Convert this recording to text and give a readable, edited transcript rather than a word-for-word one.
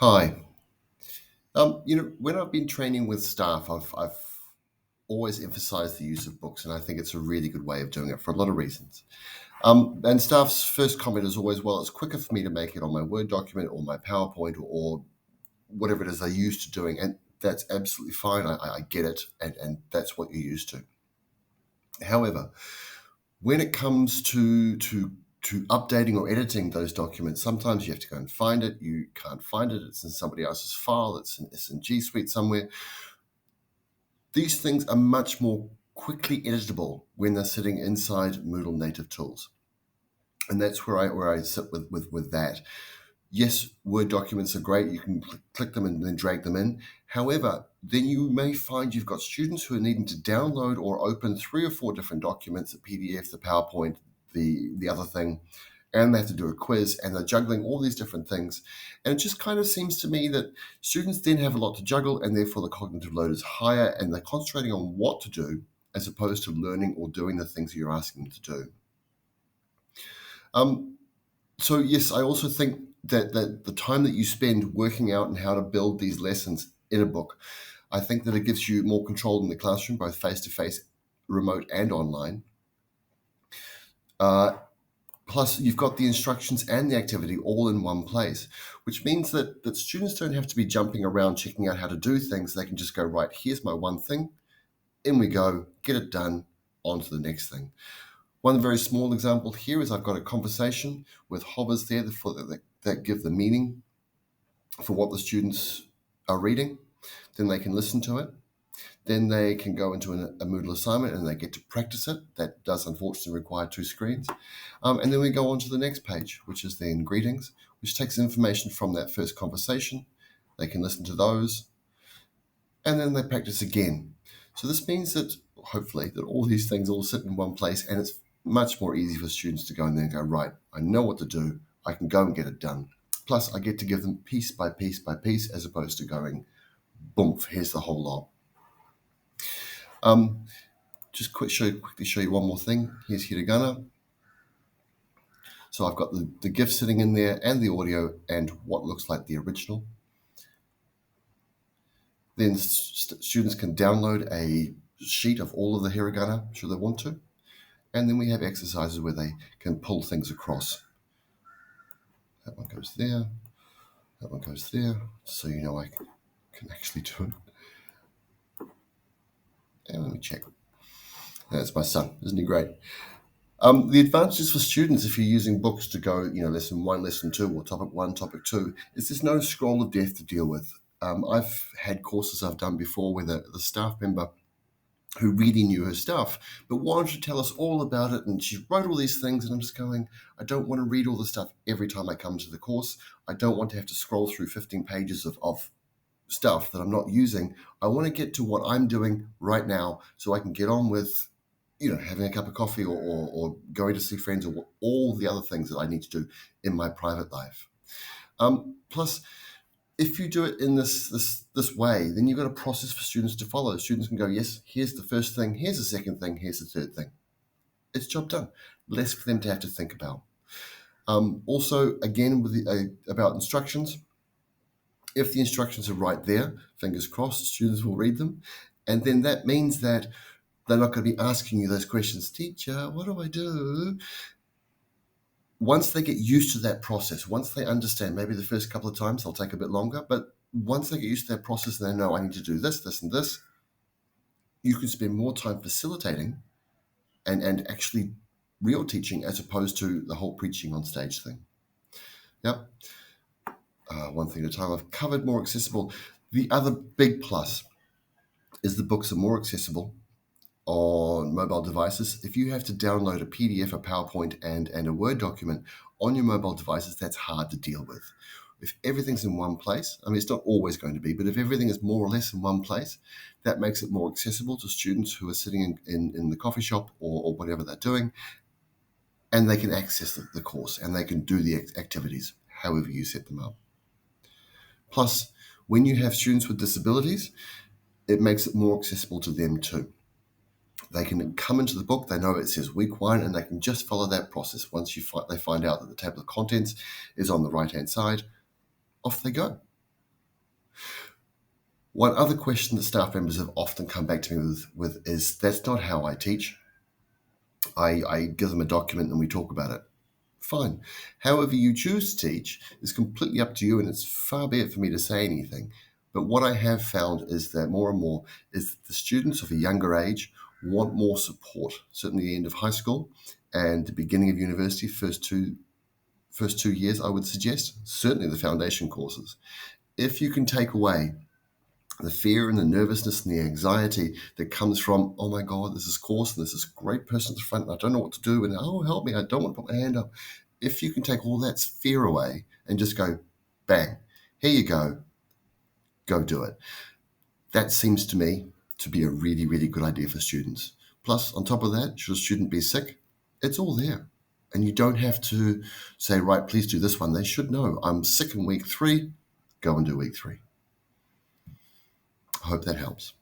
Hi. When I've been training with staff, I've always emphasized the use of books, and I think it's a really good way of doing it for a lot of reasons. And staff's first comment is always, well, it's quicker for me to make it on my Word document or my PowerPoint or whatever it is they're used to doing. And that's absolutely fine. I get it, and that's what you're used to. However, when it comes to updating or editing those documents, sometimes you have to go and find it. You can't find it. It's in somebody else's file. It's in G Suite somewhere. These things are much more quickly editable when they're sitting inside Moodle native tools. And that's where I sit with that. Yes, Word documents are great. You can click them and then drag them in. However, then you may find you've got students who are needing to download or open three or four different documents, the PDF, the PowerPoint, the other thing, and they have to do a quiz, and they're juggling all these different things. And it just kind of seems to me that students then have a lot to juggle, and therefore the cognitive load is higher, and they're concentrating on what to do as opposed to learning or doing the things that you're asking them to do. Um, so yes, I also think that the time that you spend working out and how to build these lessons in a book, I think that it gives you more control in the classroom, both face to face, remote, and online. Uh, Plus, you've got the instructions and the activity all in one place, which means that students don't have to be jumping around checking out how to do things. They can just go, right, here's my one thing, in we go, get it done, on to the next thing. One very small example here is I've got a conversation with hovers there that give the meaning for what the students are reading. Then they can listen to it. Then they can go into a Moodle assignment and they get to practice it. That does unfortunately require two screens. And then we go on to the next page, which is then greetings, which takes information from that first conversation. They can listen to those and then they practice again. So this means that hopefully that all these things all sit in one place, and it's much more easy for students to go in there and go, right, I know what to do. I can go and get it done. Plus, I get to give them piece by piece by piece as opposed to going, boom, here's the whole lot. Um, just quickly show you one more thing. Here's hiragana. So I've got the GIF sitting in there and the audio and what looks like the original. Then students can download a sheet of all of the hiragana should they want to. And then we have exercises where they can pull things across. That one goes there. That one goes there. So you know I can actually do it. And let me check. That's my son. Isn't he great? The advantages for students if you're using books to go, lesson one, lesson two, or topic one, topic two, is there's no scroll of death to deal with. I've had courses I've done before where the staff member who really knew her stuff, but wanted to tell us all about it, and she wrote all these things, and I'm just going, I don't want to read all the stuff every time I come to the course. I don't want to have to scroll through 15 pages of stuff that I'm not using. I want to get to what I'm doing right now so I can get on with having a cup of coffee or going to see friends or all the other things that I need to do in my private life. Plus, if you do it in this way, then you've got a process for students to follow. Students can go, yes, here's the first thing, here's the second thing, here's the third thing. It's job done. Less for them to have to think about. Also, again, about instructions, if the instructions are right there, fingers crossed, students will read them. And then that means that they're not going to be asking you those questions, teacher, what do I do? Once they get used to that process, once they understand, maybe the first couple of times they'll take a bit longer, but once they get used to that process and they know I need to do this, this, and this, you can spend more time facilitating and actually real teaching as opposed to the whole preaching on stage thing. Yep. One thing at a time. I've covered more accessible. The other big plus is the books are more accessible on mobile devices. If you have to download a PDF, a PowerPoint, and a Word document on your mobile devices, that's hard to deal with. If everything's in one place, I mean, it's not always going to be, but if everything is more or less in one place, that makes it more accessible to students who are sitting in the coffee shop or whatever they're doing, and they can access the course and they can do the activities however you set them up. Plus, when you have students with disabilities, it makes it more accessible to them too. They can come into the book, they know it says week one, and they can just follow that process. Once they find out that the table of contents is on the right-hand side, off they go. One other question that staff members have often come back to me with is, that's not how I teach. I give them a document and we talk about it. Fine. However you choose to teach is completely up to you, and it's far be it for me to say anything. But what I have found is that more and more is that the students of a younger age want more support, certainly the end of high school and the beginning of university, first two years, I would suggest, certainly the foundation courses. If you can take away the fear and the nervousness and the anxiety that comes from, oh my God, this is course and there's this great person at the front and I don't know what to do and oh, help me, I don't want to put my hand up. If you can take all that fear away and just go, bang, here you go do it. That seems to me to be a really, really good idea for students. Plus, on top of that, should a student be sick, it's all there. And you don't have to say, right, please do this one. They should know, I'm sick in week 3, go and do week 3. I hope that helps.